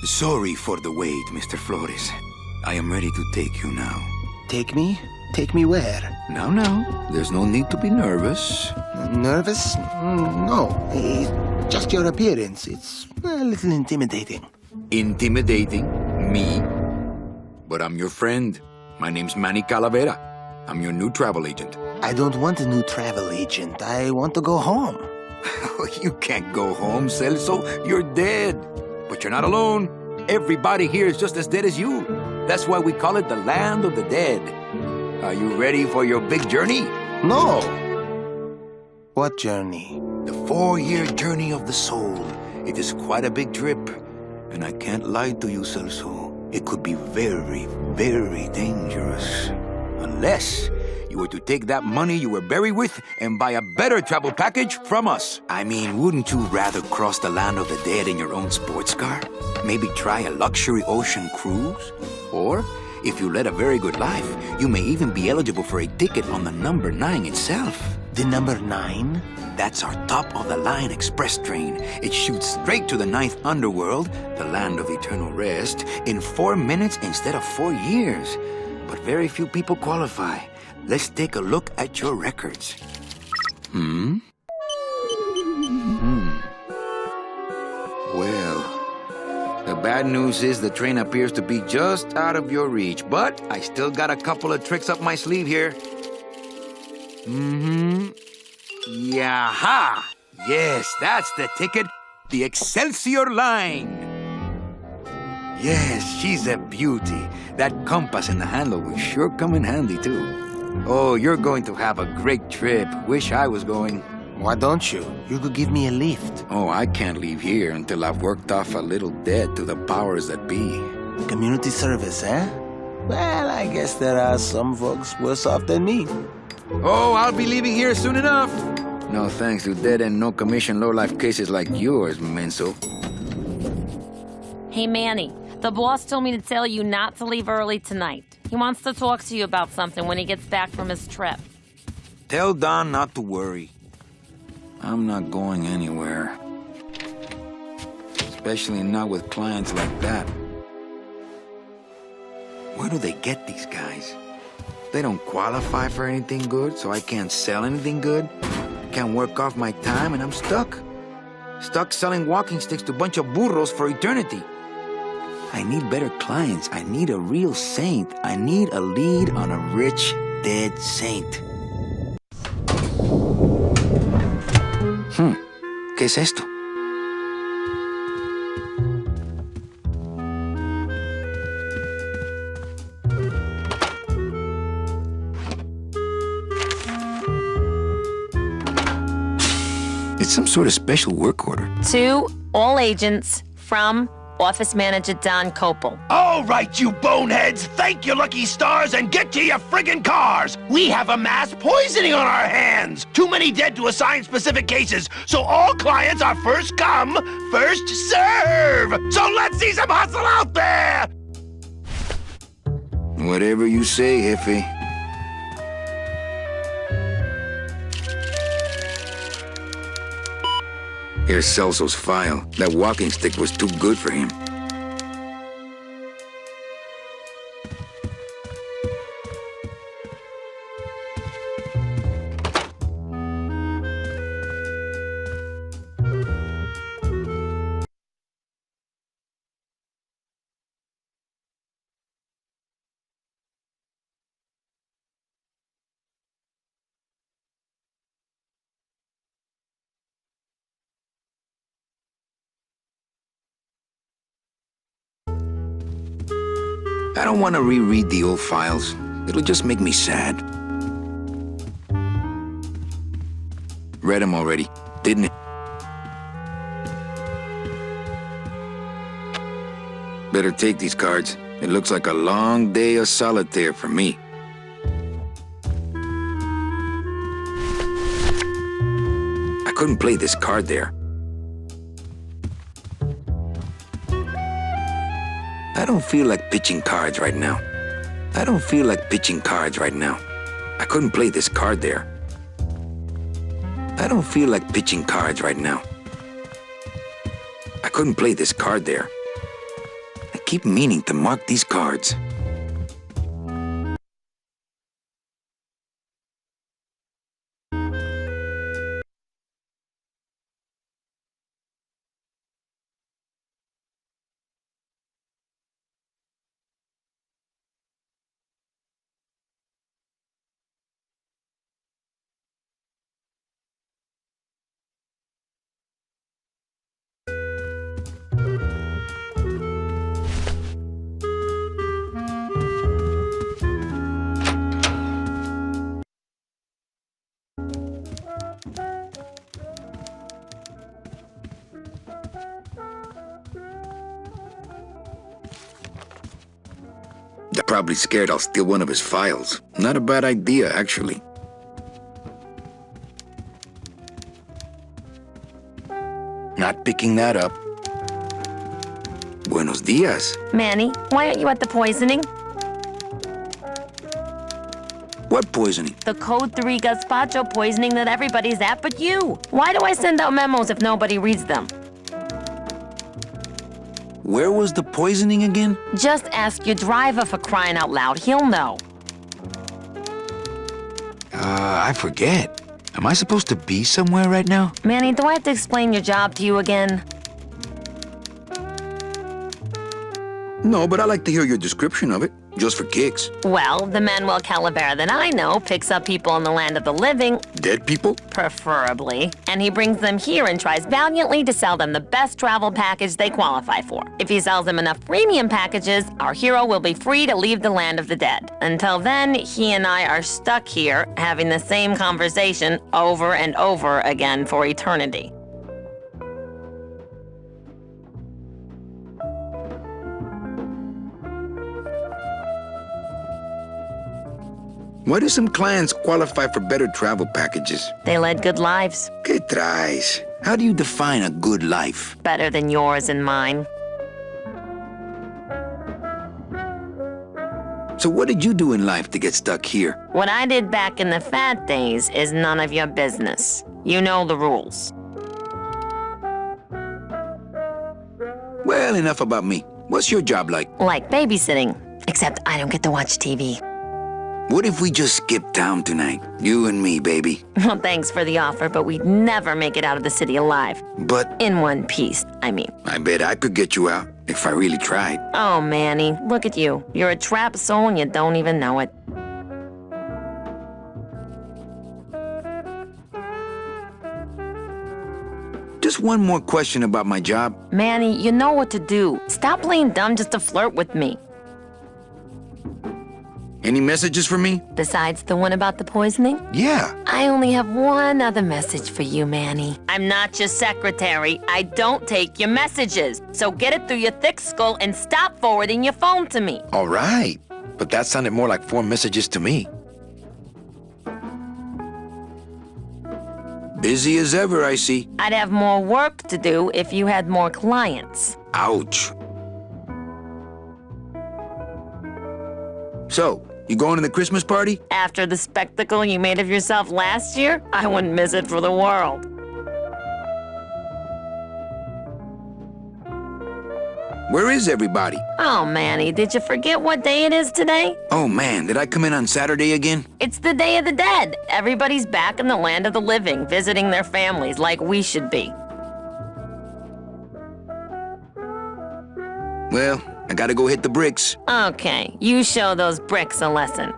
Sorry for the wait, Mr. Flores. I am ready to take you now. Take me? Take me where? Now, there's no need to be nervous. Nervous? No. Just your appearance. It's a little intimidating. Intimidating? Me? But I'm your friend. My name's Manny Calavera. I'm your new travel agent. I don't want a new travel agent. I want to go home. You can't go home, Celso. You're dead. But you're not alone. Everybody here is just as dead as you. That's why we call it the land of the dead. Are you ready for your big journey? No. What journey? The 4-year journey of the soul. It is quite a big trip. And I can't lie to you, Celso. It could be very, very dangerous. Unless you were to take that money you were buried with and buy a better travel package from us. I mean, wouldn't you rather cross the land of the dead in your own sports car? Maybe try a luxury ocean cruise? Or, if you led a very good life, you may even be eligible for a ticket on the number 9 itself. The number 9? That's our top-of-the-line express train. It shoots straight to the 9th underworld, the land of eternal rest, in 4 minutes instead of 4 years. But very few people qualify. Let's take a look at your records. Well, the bad news is the train appears to be just out of your reach, but I still got a couple of tricks up my sleeve here. Yaha! Yes, that's the ticket. The Excelsior line. Yes, she's a beauty. That compass and the handle will sure come in handy, too. Oh, you're going to have a great trip. Wish I was going. Why don't you? You could give me a lift. Oh, I can't leave here until I've worked off a little debt to the powers that be. Community service, eh? Well, I guess there are some folks worse off than me. Oh, I'll be leaving here soon enough. No thanks to dead and no commission low-life cases like yours, Menso. Hey, Manny. The boss told me to tell you not to leave early tonight. He wants to talk to you about something when he gets back from his trip. Tell Don not to worry. I'm not going anywhere. Especially not with clients like that. Where do they get these guys? They don't qualify for anything good, so I can't sell anything good. Can't work off my time, and I'm stuck. Stuck selling walking sticks to a bunch of burros for eternity. I need better clients. I need a real saint. I need a lead on a rich, dead saint. ¿Qué es esto? It's some sort of special work order. To all agents from Office Manager Don Copel. All right, you boneheads, thank your lucky stars and get to your friggin' cars! We have a mass poisoning on our hands! Too many dead to assign specific cases, so all clients are first come, first serve! So let's see some hustle out there! Whatever you say, Jefe. Here's Celso's file. That walking stick was too good for him. I don't want to reread the old files. It'll just make me sad. Read them already, didn't it? Better take these cards. It looks like a long day of solitaire for me. I couldn't play this card there. I don't feel like pitching cards right now. I don't feel like pitching cards right now. I couldn't play this card there. I don't feel like pitching cards right now. I couldn't play this card there. I keep meaning to mark these cards. They're probably scared I'll steal one of his files. Not a bad idea, actually. Not picking that up. Buenos dias. Manny, why aren't you at the poisoning? What poisoning? The Code 3 gazpacho poisoning that everybody's at but you. Why do I send out memos if nobody reads them? Where was the poisoning again? Just ask your driver, for crying out loud. He'll know. I forget. Am I supposed to be somewhere right now? Manny, do I have to explain your job to you again? No, but I like to hear your description of it, just for kicks. Well, the Manuel Calavera that I know picks up people in the land of the living, Dead people? preferably, and he brings them here and tries valiantly to sell them the best travel package they qualify for. If he sells them enough premium packages, our hero will be free to leave the land of the dead. Until then, he and I are stuck here, having the same conversation over and over again for eternity. Why do some clients qualify for better travel packages? They led good lives, ¿Qué traes? How do you define a good life? better than yours and mine. So what did you do in life to get stuck here? What I did back in the fat days is none of your business. You know the rules. Well, enough about me. What's your job like? Like babysitting, except I don't get to watch TV. What if we just skip town tonight? You and me, baby. Well, thanks for the offer, but we'd never make it out of the city alive. But In one piece, I mean. I bet I could get you out if I really tried. Oh, Manny, look at you. You're a trapped soul and you don't even know it. Just one more question about my job. Manny, you know what to do. Stop playing dumb just to flirt with me. Any messages for me? Besides the one about the poisoning? Yeah. I only have one other message for you, Manny. I'm not your secretary. I don't take your messages. So get it through your thick skull and stop forwarding your phone to me. All right. But that sounded more like 4 messages to me. Busy as ever, I see. I'd have more work to do if you had more clients. Ouch. So, you going to the Christmas party? After the spectacle you made of yourself last year, I wouldn't miss it for the world. Where is everybody? Oh, Manny, did you forget what day it is today? Oh man, did I come in on Saturday again? It's the Day of the Dead. Everybody's back in the land of the living, visiting their families like we should be. Well, I gotta go hit the bricks. Okay, you show those bricks a lesson.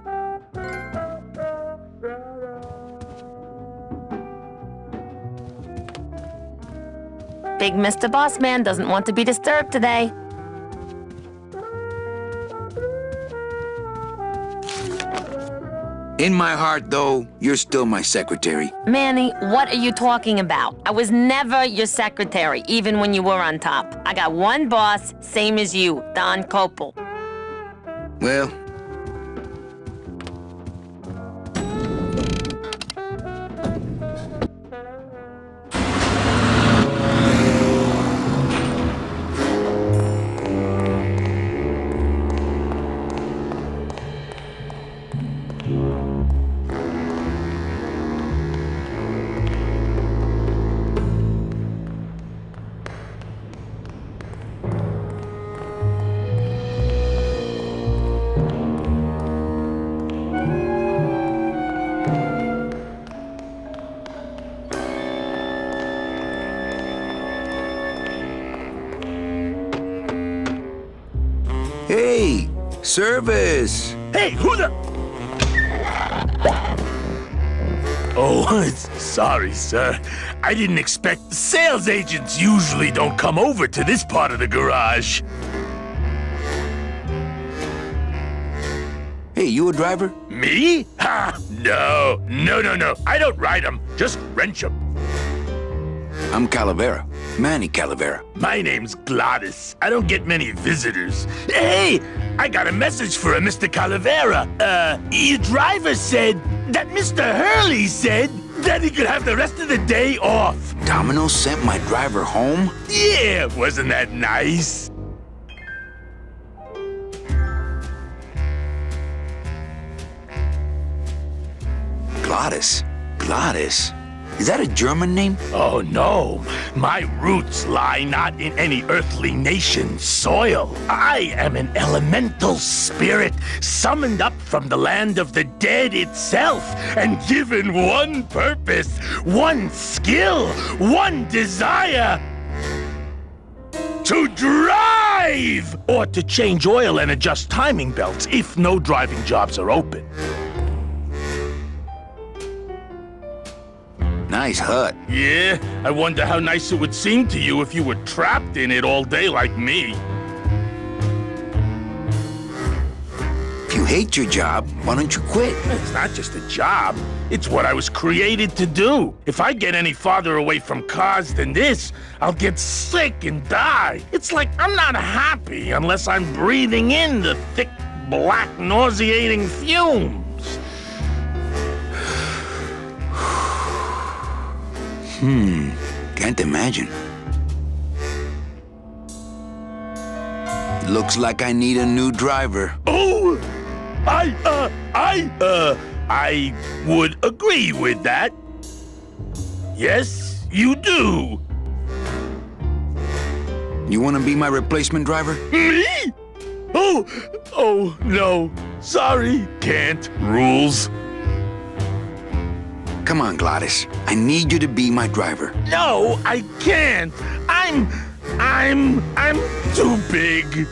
Big Mr. Boss Man doesn't want to be disturbed today. In my heart, though, you're still my secretary. Manny, what are you talking about? I was never your secretary, even when you were on top. I got one boss, same as you, Don Copel. Well, service. Hey, who the... Oh, sorry, sir. I didn't expect... Sales agents usually don't come over to this part of the garage. Hey, you a driver? Me? Ha! No. I don't ride them, just wrench them. I'm Calavera. Manny Calavera. My name's Gladys. I don't get many visitors. Hey, I got a message for a Mr. Calavera. Your driver said that Mr. Hurley said that he could have the rest of the day off. Domino sent my driver home? Yeah, wasn't that nice? Gladys. Gladys? Is that a German name? Oh, no. My roots lie not in any earthly nation's soil. I am an elemental spirit summoned up from the land of the dead itself and given one purpose, one skill, one desire. To drive! Or to change oil and adjust timing belts if no driving jobs are open. Nice hut. Yeah, I wonder how nice it would seem to you if you were trapped in it all day like me. If you hate your job, why don't you quit? It's not just a job. It's what I was created to do. If I get any farther away from cars than this, I'll get sick and die. It's like I'm not happy unless I'm breathing in the thick, black, nauseating fumes. Can't imagine. Looks like I need a new driver. Oh, I would agree with that. Yes, you do. You want to be my replacement driver? Me? Oh, no. Sorry, can't. Rules. Come on, Gladys. I need you to be my driver. No, I can't. I'm too big.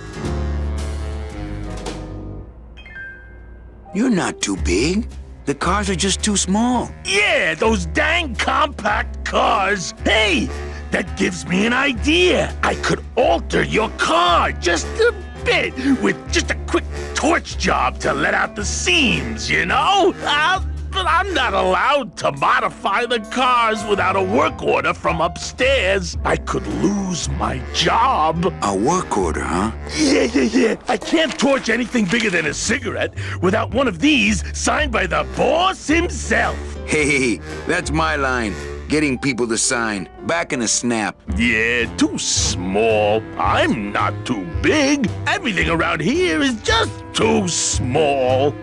You're not too big. The cars are just too small. Yeah, those dang compact cars. Hey, that gives me an idea. I could alter your car just a bit with just a quick torch job to let out the seams, you know? But I'm not allowed to modify the cars without a work order from upstairs. I could lose my job. A work order, huh? Yeah. I can't torch anything bigger than a cigarette without one of these signed by the boss himself. Hey, that's my line. Getting people to sign. Back in a snap. Yeah, too small. I'm not too big. Everything around here is just too small.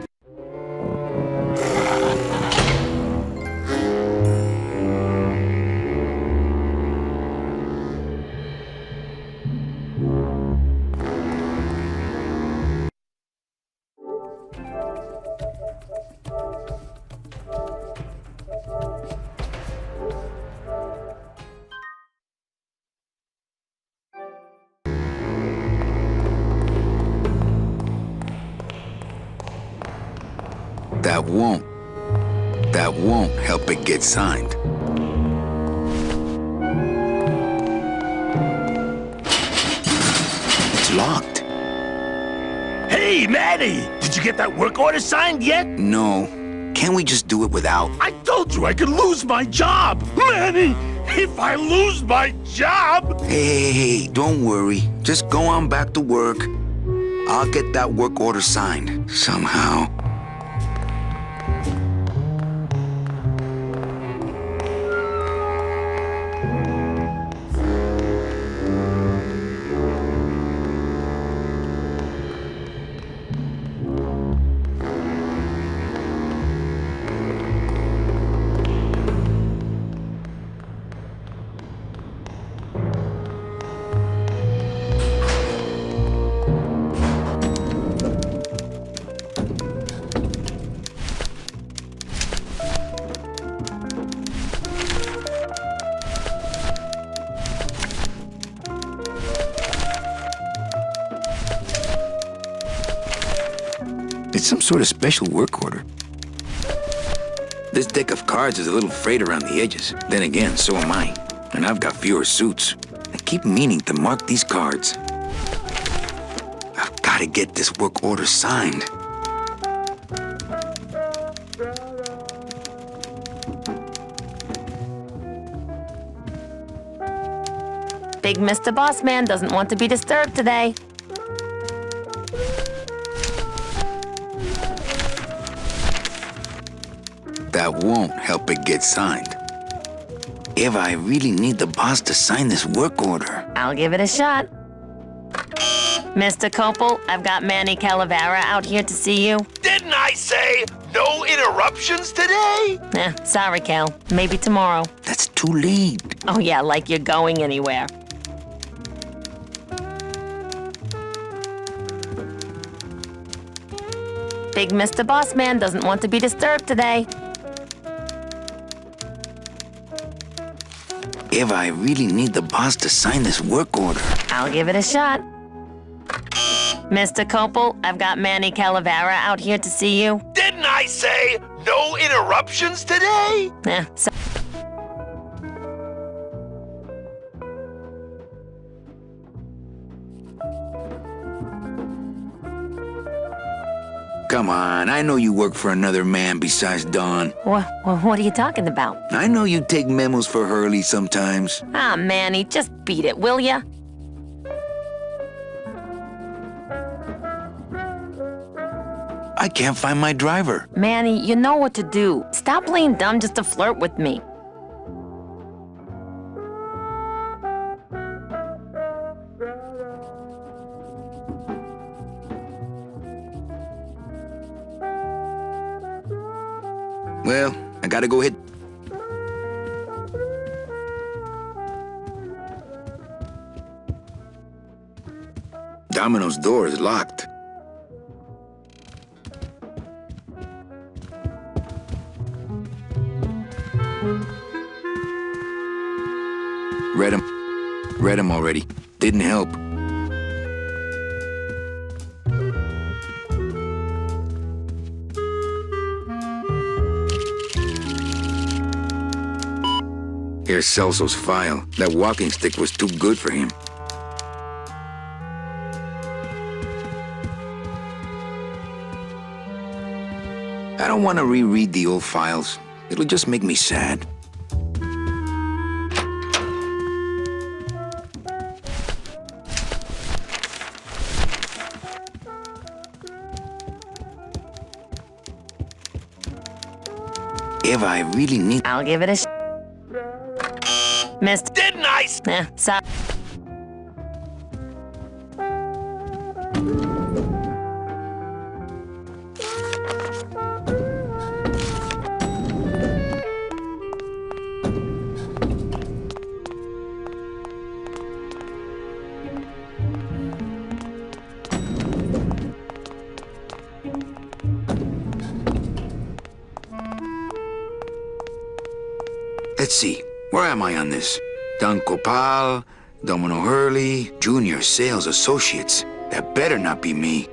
That won't help it get signed. It's locked. Hey, Manny! Did you get that work order signed yet? No. Can't we just do it without? I told you I could lose my job! Manny! If I lose my job! Hey, don't worry. Just go on back to work. I'll get that work order signed somehow. It's some sort of special work order. This deck of cards is a little frayed around the edges. Then again, so am I. And I've got fewer suits. I keep meaning to mark these cards. I've got to get this work order signed. Big Mr. Bossman doesn't want to be disturbed today. That won't help it get signed. Eva, I really need the boss to sign this work order. I'll give it a shot. Mr. Copel, I've got Manny Calavera out here to see you. Didn't I say no interruptions today? Sorry, Cal. Maybe tomorrow. That's too late. Oh yeah, like you're going anywhere. Big Mr. Bossman doesn't want to be disturbed today. Eva, I really need the boss to sign this work order. I'll give it a shot. Mr. Copel, I've got Manny Calavera out here to see you. Didn't I say no interruptions today? So Come on, I know you work for another man besides Don. what are you talking about? I know you take memos for Hurley sometimes. Ah, Manny, just beat it, will ya? I can't find my driver. Manny, you know what to do. Stop playing dumb just to flirt with me. Well, I gotta go hit. Domino's door is locked. Read him already. Didn't help. Here's Celso's file. That walking stick was too good for him. I don't want to reread the old files. It'll just make me sad. Eva, I really need... I'll give it a Mr. Didn't I? Sorry. Let's see. Where am I on this? Don Copal, Domino Hurley, Junior Sales Associates. That better not be me.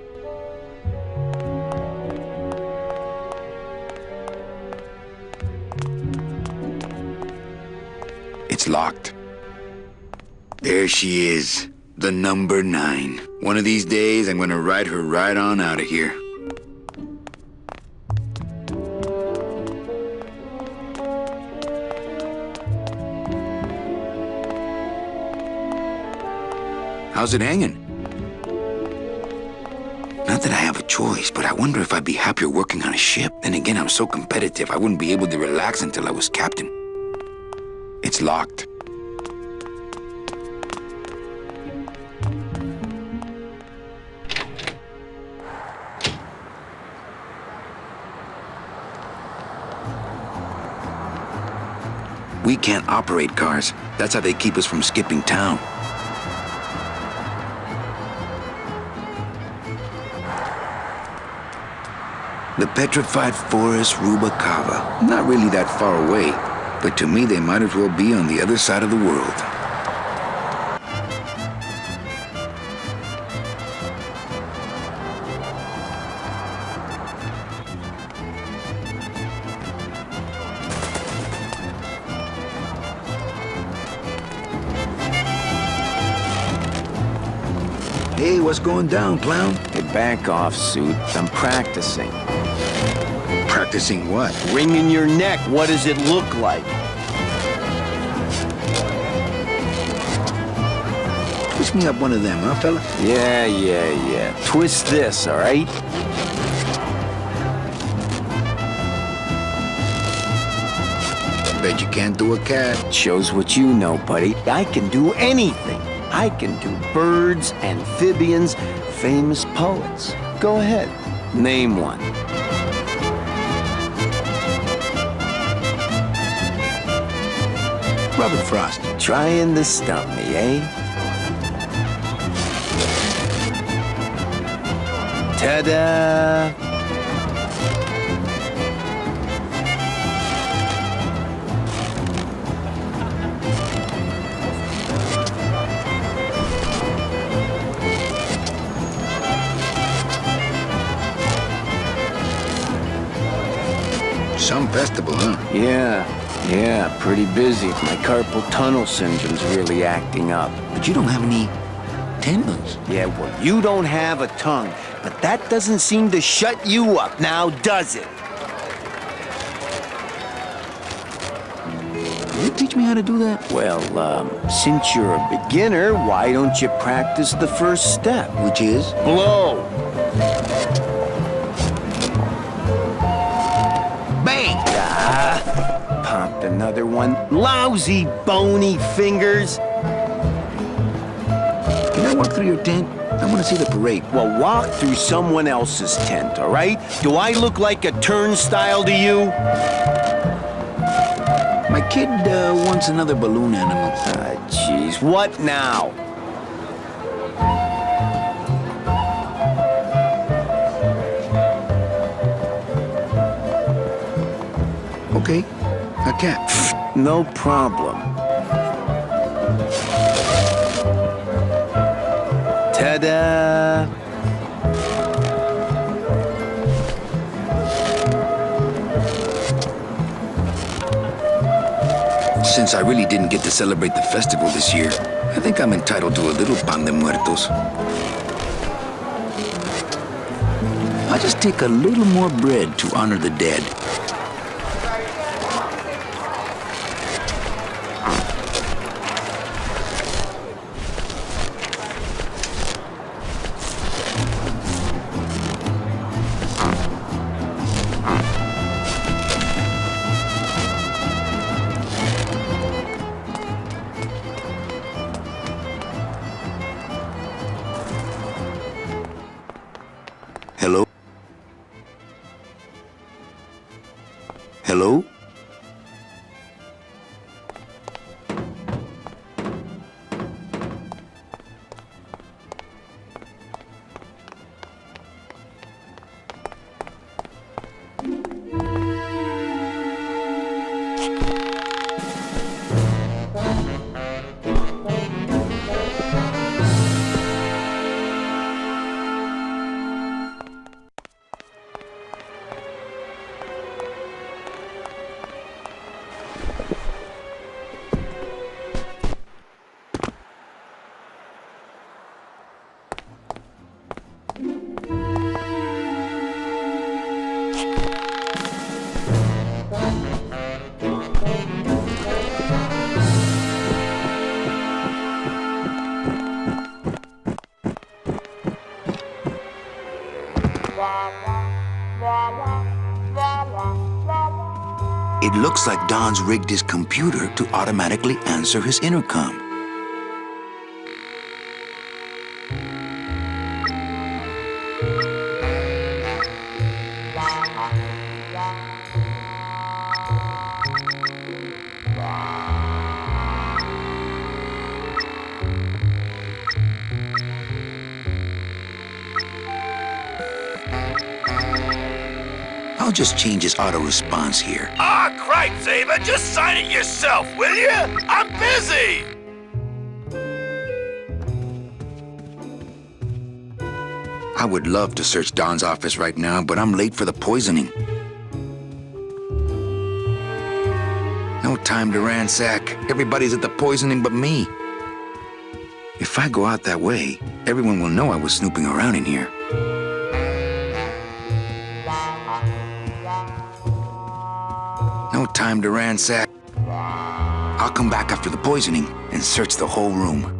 It's locked. There she is, the number 9. One of these days, I'm gonna ride her right on out of here. How's it hanging? Not that I have a choice, but I wonder if I'd be happier working on a ship. Then again, I'm so competitive, I wouldn't be able to relax until I was captain. It's locked. We can't operate cars. That's how they keep us from skipping town. The petrified forest Rubacava. Not really that far away, but to me they might as well be on the other side of the world. Hey, what's going down, clown? Hey, back off, suit. I'm practicing. Practicing what? Wringing your neck, what does it look like? Twist me up one of them, huh, fella? Yeah. Twist this, all right? Bet you can't do a cat. Shows what you know, buddy. I can do anything. I can do birds, amphibians, famous poets. Go ahead, name one. Robert Frost. Trying to stump me, eh? Ta-da! Some festival, huh? Yeah, pretty busy. My carpal tunnel syndrome's really acting up. But you don't have any tendons. Yeah, well, you don't have a tongue, but that doesn't seem to shut you up now, does it? Will you teach me how to do that? Well, since you're a beginner, why don't you practice the first step? Which is? Blow! Bang! Popped another one. Lousy, bony fingers. Can I walk through your tent? I want to see the parade. Well, walk through someone else's tent, all right? Do I look like a turnstile to you? My kid wants another balloon animal. Jeez, what now? Okay, a cat. No problem. Ta-da! Since I really didn't get to celebrate the festival this year, I think I'm entitled to a little pan de muertos. I'll just take a little more bread to honor the dead. Hello? Hello? It looks like Don's rigged his computer to automatically answer his intercom. I'll just change his auto response here. Ah, cripe, Saber, just sign it yourself, will you? I'm busy! I would love to search Don's office right now, but I'm late for the poisoning. No time to ransack. Everybody's at the poisoning but me. If If I go out that way, everyone will know I was snooping around in here. No time to ransack. I'll come back after the poisoning and search the whole room.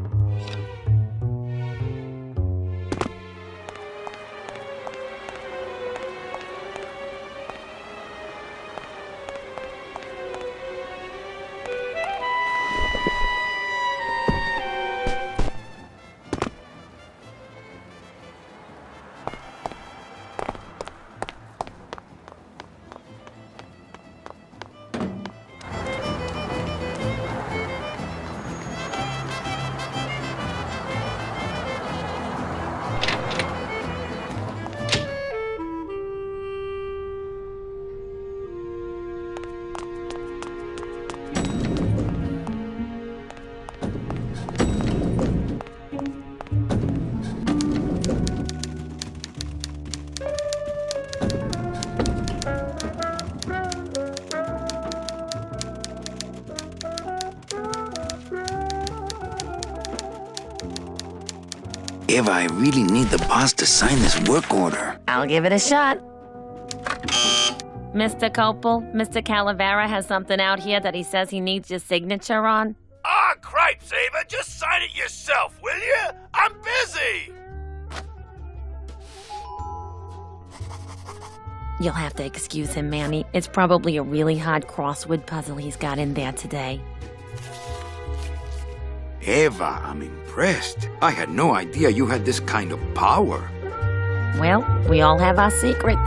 Eva, I really need the boss to sign this work order. I'll give it a shot. Mr. Copel, Mr. Calavera has something out here that he says he needs your signature on. Ah, cripes, Ava, just sign it yourself, will you? I'm busy! You'll have to excuse him, Manny. It's probably a really hard crossword puzzle he's got in there today. Eva, I'm impressed. I had no idea you had this kind of power. Well, we all have our secrets.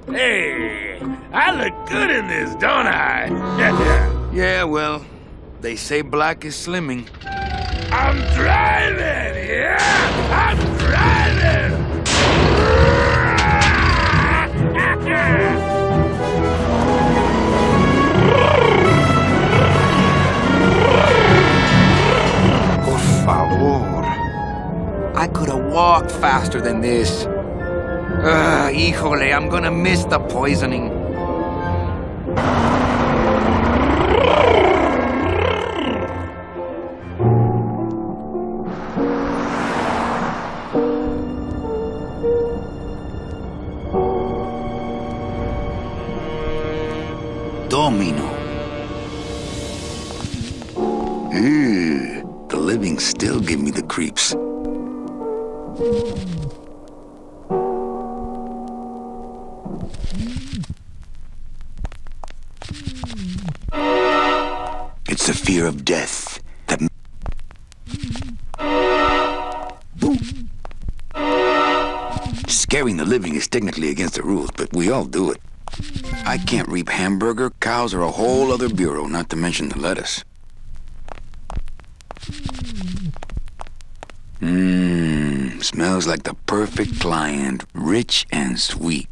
Hey, I look good in this, don't I? Yeah, well, they say black is slimming. I'm driving, yeah! I'm driving! Por favor. I could have walked faster than this. Híjole, I'm gonna miss the poisoning. Domino. The living still give me the creeps. It's the fear of death that... Scaring the living is technically against the rules, but we all do it. I can't reap hamburger, cows, or a whole other bureau, not to mention the lettuce. Smells like the perfect client, rich and sweet.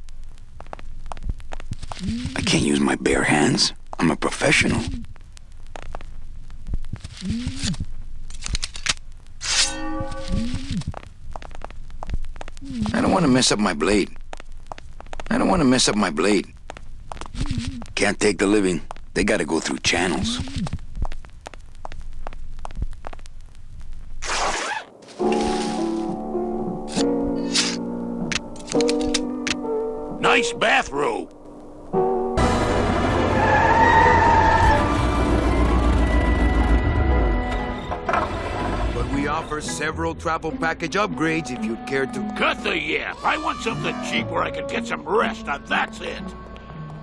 I can't use my bare hands. I'm a professional. I don't want to mess up my blade. Can't take the living. They gotta go through channels. Nice bathrobe. But we offer several travel package upgrades if you'd care to... Cut the yap. I want something cheap where I can get some rest, and that's it.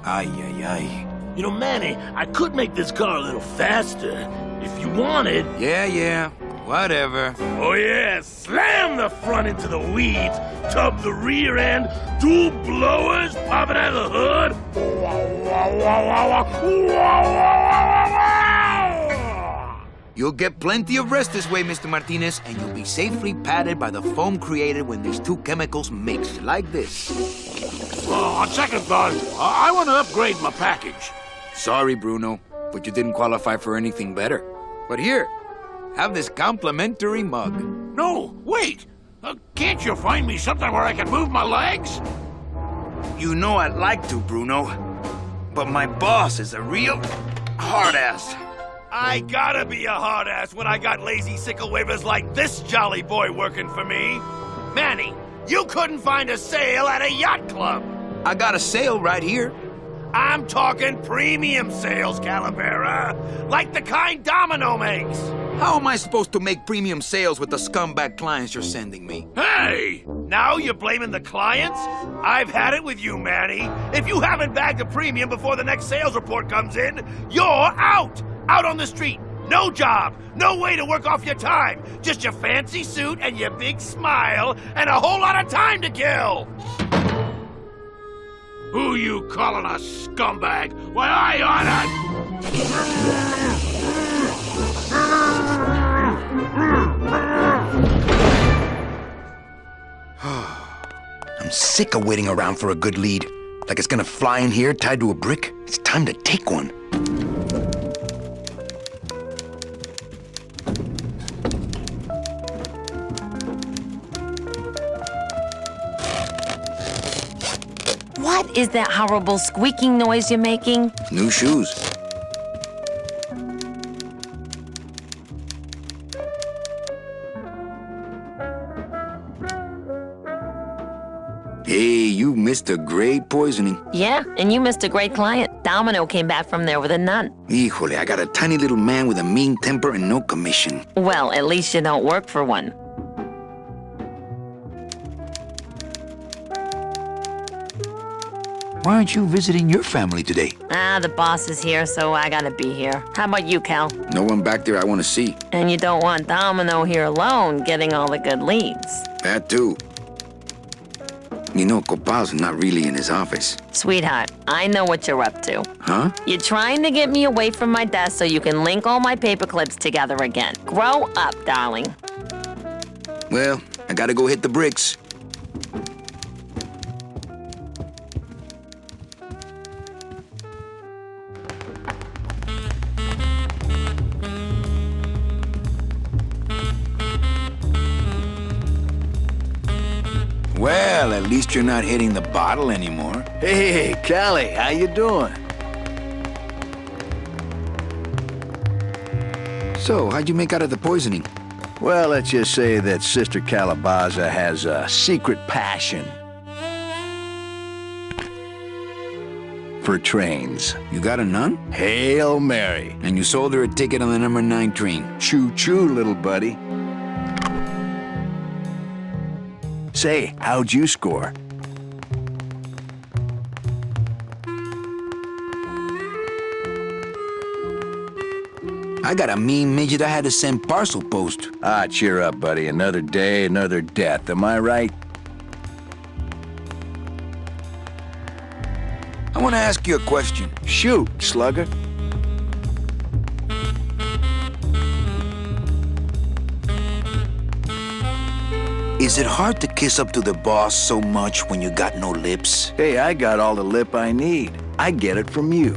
Ay, ay, ay. You know, Manny, I could make this car a little faster if you wanted. Yeah. Whatever. Oh, yeah. Slam the front into the weeds, tub the rear end, dual blowers popping out of the hood. You'll get plenty of rest this way, Mr. Martinez, and you'll be safely padded by the foam created when these two chemicals mix, like this. On second thought, I want to upgrade my package. Sorry, Bruno, but you didn't qualify for anything better. But here, have this complimentary mug. No, wait! Can't you find me something where I can move my legs? You know I'd like to, Bruno, but my boss is a real hard-ass. I gotta be a hard-ass when I got lazy sickle wavers like this jolly boy working for me. Manny, you couldn't find a sale at a yacht club. I got a sale right here. I'm talking premium sales, Calavera. Like the kind Domino makes. How am I supposed to make premium sales with the scumbag clients you're sending me? Hey! Now you're blaming the clients? I've had it with you, Manny. If you haven't bagged a premium before the next sales report comes in, you're out! Out on the street. No job. No way to work off your time. Just your fancy suit and your big smile and a whole lot of time to kill. Who you calling a scumbag? Why, I oughta... I'm sick of waiting around for a good lead. Like it's gonna fly in here tied to a brick. It's time to take one. What is that horrible squeaking noise you're making? New shoes. Hey, you missed a great poisoning. Yeah, and you missed a great client. Domino came back from there with a nun. Híjole, I got a tiny little man with a mean temper and no commission. Well, at least you don't work for one. Why aren't you visiting your family today? The boss is here, so I gotta be here. How about you, Cal? No one back there I want to see. And you don't want Domino here alone, getting all the good leads. That too. You know, Copal's not really in his office. Sweetheart, I know what you're up to. Huh? You're trying to get me away from my desk so you can link all my paper clips together again. Grow up, darling. Well, I gotta go hit the bricks. Well, at least you're not hitting the bottle anymore. Hey, Callie, how you doing? So, how'd you make out of the poisoning? Well, let's just say that Sister Calabaza has a secret passion for trains. You got a nun? Hail Mary. And you sold her a ticket on the number 9 train. Choo-choo, little buddy. Say, how'd you score? I got a mean midget I had to send parcel post. Ah, cheer up, buddy. Another day, another death. Am I right? I want to ask you a question. Shoot, slugger. Is it hard to kiss up to the boss so much when you got no lips? Hey, I got all the lip I need. I get it from you.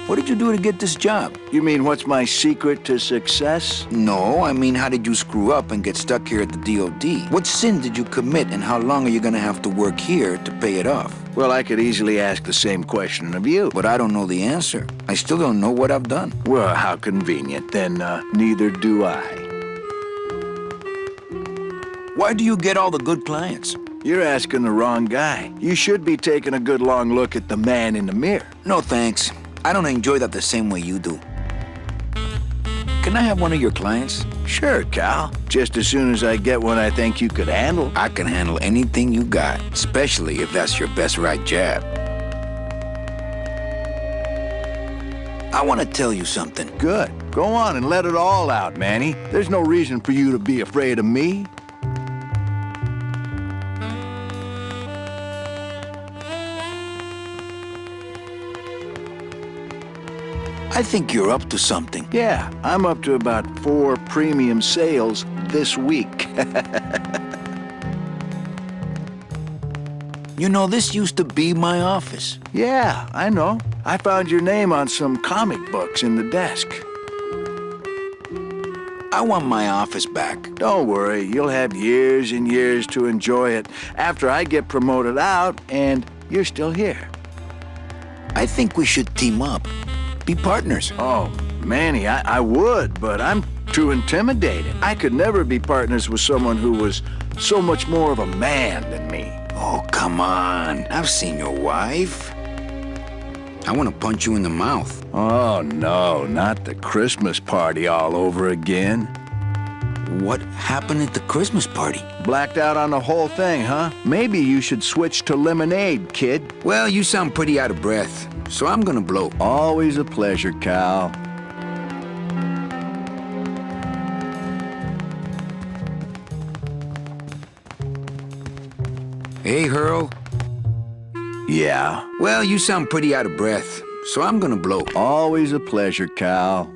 What did you do to get this job? You mean what's my secret to success? No, I mean, how did you screw up and get stuck here at the DOD? What sin did you commit, and how long are you gonna have to work here to pay it off? Well, I could easily ask the same question of you. But I don't know the answer. I still don't know what I've done. Well, how convenient. Then, neither do I. Why do you get all the good clients? You're asking the wrong guy. You should be taking a good long look at the man in the mirror. No, thanks. I don't enjoy that the same way you do. Can I have one of your clients? Sure, Cal. Just as soon as I get one I think you could handle. I can handle anything you got, especially if that's your best right jab. I want to tell you something. Good. Go on and let it all out, Manny. There's no reason for you to be afraid of me. I think you're up to something. Yeah, I'm up to about 4 premium sales this week. You know, this used to be my office. Yeah, I know. I found your name on some comic books in the desk. I want my office back. Don't worry, you'll have years and years to enjoy it after I get promoted out and you're still here. I think we should team up. Be partners. Oh, Manny, I would, but I'm too intimidated. I could never be partners with someone who was so much more of a man than me. Oh, come on. I've seen your wife. I want to punch you in the mouth. Oh, no, not the Christmas party all over again. What happened at the Christmas party? Blacked out on the whole thing, huh? Maybe you should switch to lemonade, kid. Well, you sound pretty out of breath, so I'm gonna blow. Always a pleasure, Cal. Hey, Hurl. Yeah. Well, you sound pretty out of breath, so I'm gonna blow. Always a pleasure, Cal.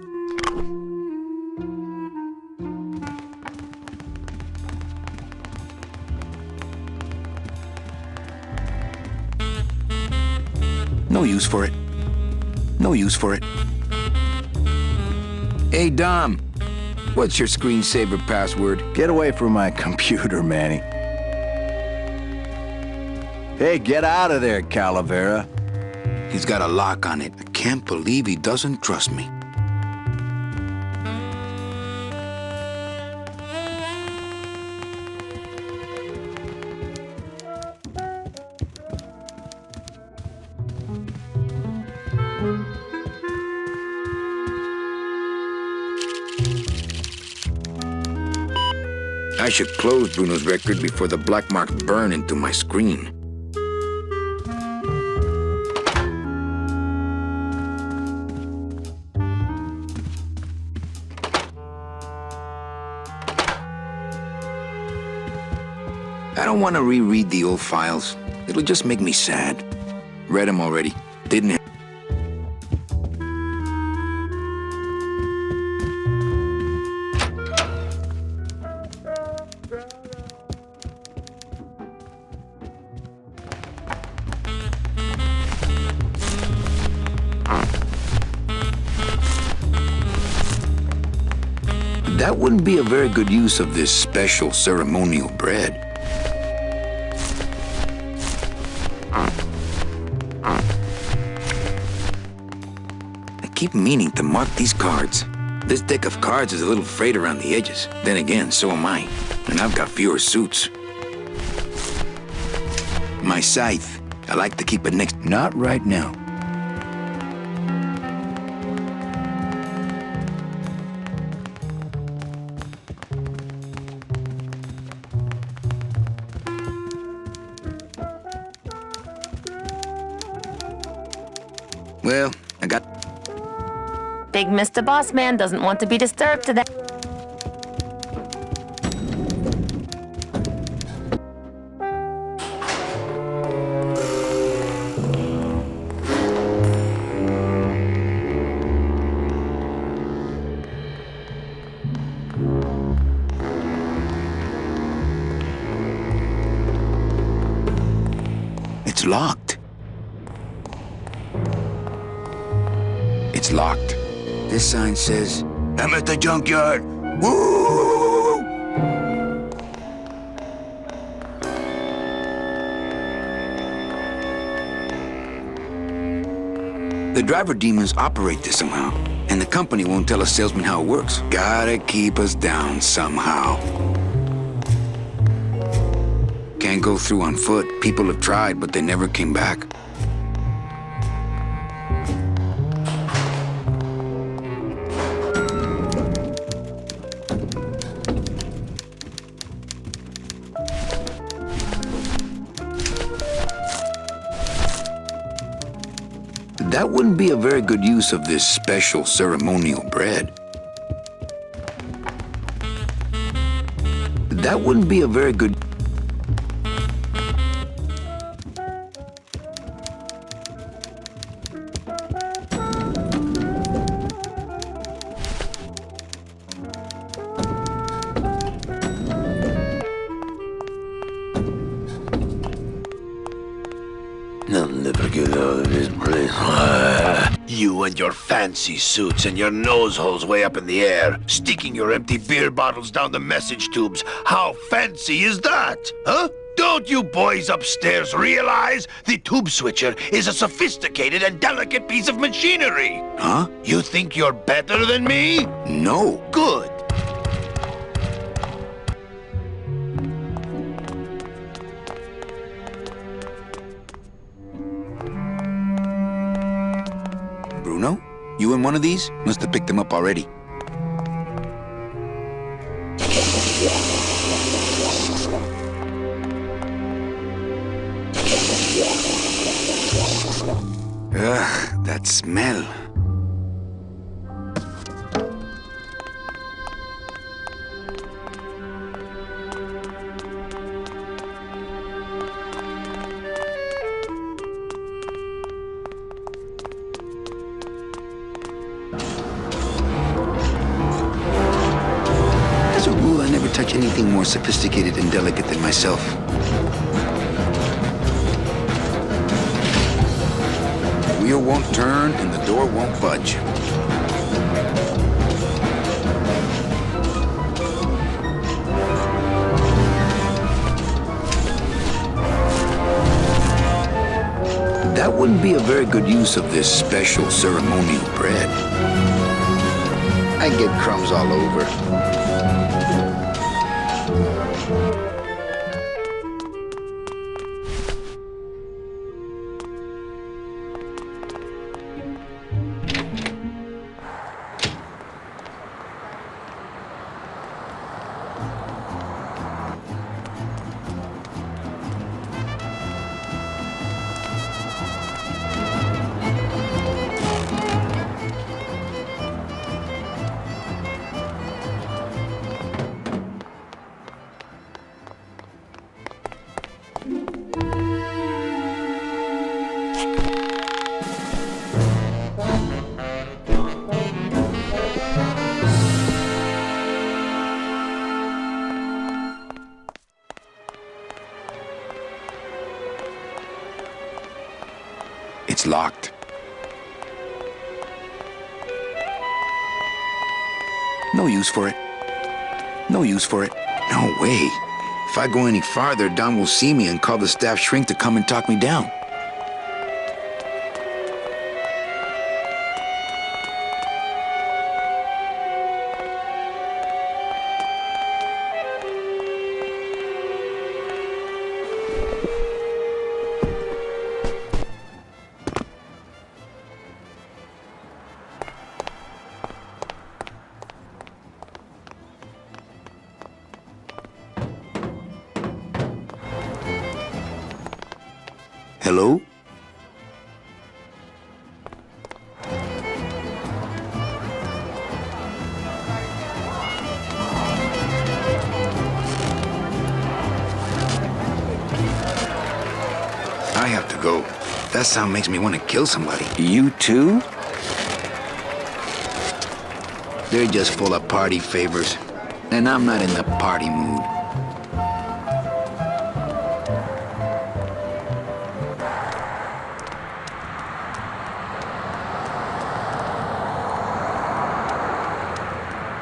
No use for it. No use for it. Hey, Dom. What's your screensaver password? Get away from my computer, Manny. Hey, get out of there, Calavera. He's got a lock on it. I can't believe he doesn't trust me. I should close Bruno's record before the black marks burn into my screen. I don't want to reread the old files. It'll just make me sad. Read them already, didn't it? That wouldn't be a very good use of this special ceremonial bread. I keep meaning to mark these cards. This deck of cards is a little frayed around the edges. Then again, so am I. And I've got fewer suits. My scythe. I like to keep it next. Not right now. Well, I got... Big Mr. Boss Man doesn't want to be disturbed today. It's locked. It's locked. This sign says, I'm at the junkyard. Woo! The driver demons operate this somehow, and the company won't tell a salesman how it works. Gotta keep us down somehow. Can't go through on foot. People have tried, but they never came back. That wouldn't be a very good use of this special ceremonial bread. That wouldn't be a very good... You and your fancy suits and your nose holes way up in the air, sticking your empty beer bottles down the message tubes. How fancy is that? Huh? Don't you boys upstairs realize the tube switcher is a sophisticated and delicate piece of machinery? Huh? You think you're better than me? No. Good. Bruno, you in one of these? Must have picked them up already. Ugh, that smell. As a rule, I never touch anything more sophisticated and delicate than myself. The wheel won't turn and the door won't budge. That wouldn't be a very good use of this special ceremonial bread. I get crumbs all over. It's locked. No use for it. No use for it. No way. If I go any farther, Don will see me and call the staff shrink to come and talk me down. Hello? I have to go. That sound makes me want to kill somebody. You too? They're just full of party favors, and I'm not in the party mood.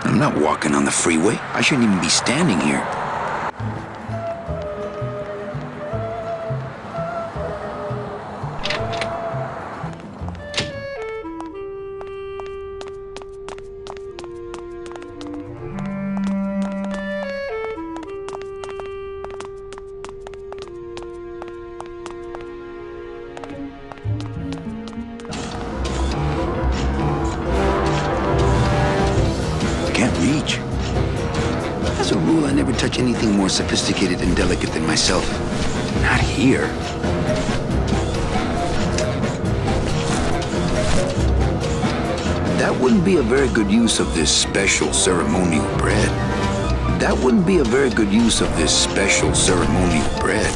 I'm not walking on the freeway. I shouldn't even be standing here. Can't reach. As a rule, I never touch anything more sophisticated and delicate than myself. Not here. That wouldn't be a very good use of this special ceremonial bread. That wouldn't be a very good use of this special ceremonial bread.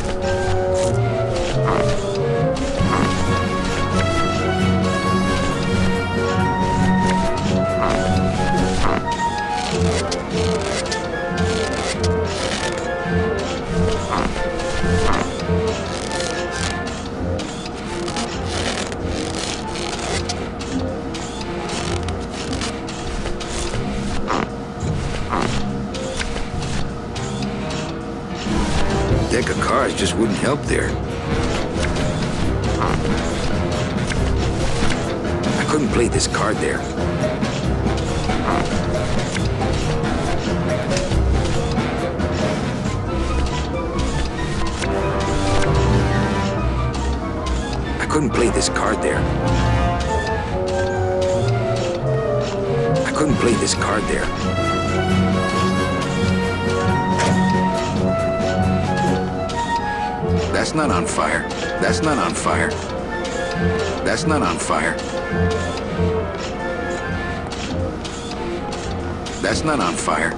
cars just wouldn't help there. I couldn't play this card there. I couldn't play this card there. I couldn't play this card there. That's not on fire. That's not on fire. That's not on fire. That's not on fire.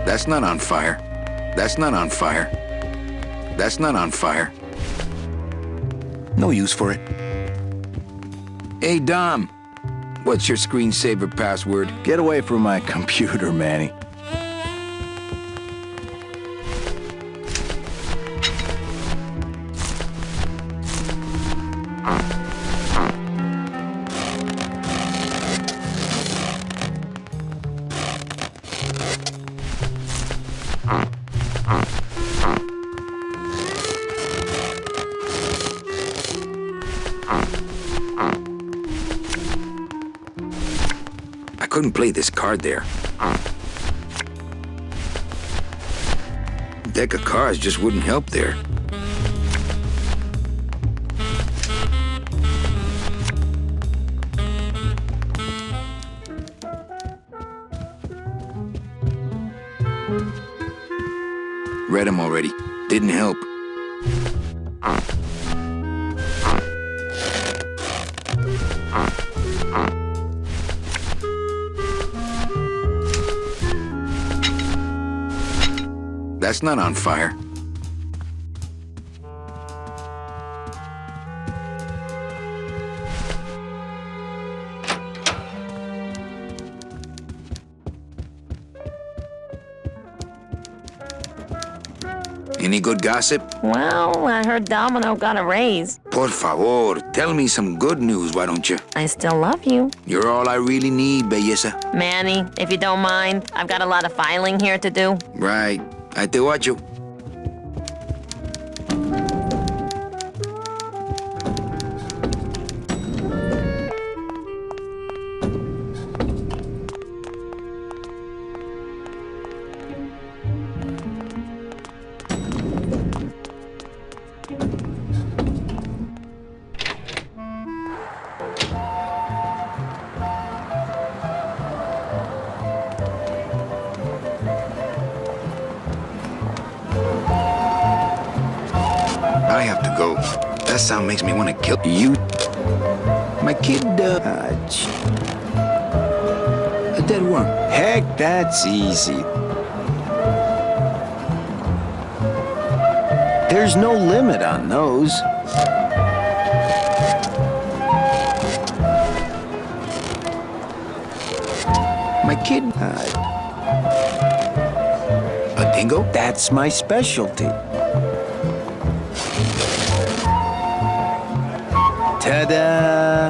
That's not on fire. That's not on fire. That's not on fire. No use for it. Hey, Dom. What's your screensaver password? Get away from my computer, Manny. I couldn't play this card there. Deck of cards just wouldn't help there. Read them already. Didn't help. That's not on fire. Any good gossip? Well, I heard Domino got a raise. Por favor, tell me some good news, why don't you? I still love you. You're all I really need, belleza. Manny, if you don't mind, I've got a lot of filing here to do. Right. I te watcho. I have to go. That sound makes me want to kill you. My kid, a dead worm. Heck, that's easy. There's no limit on those. My kid, a dingo? That's my specialty. Ta-da!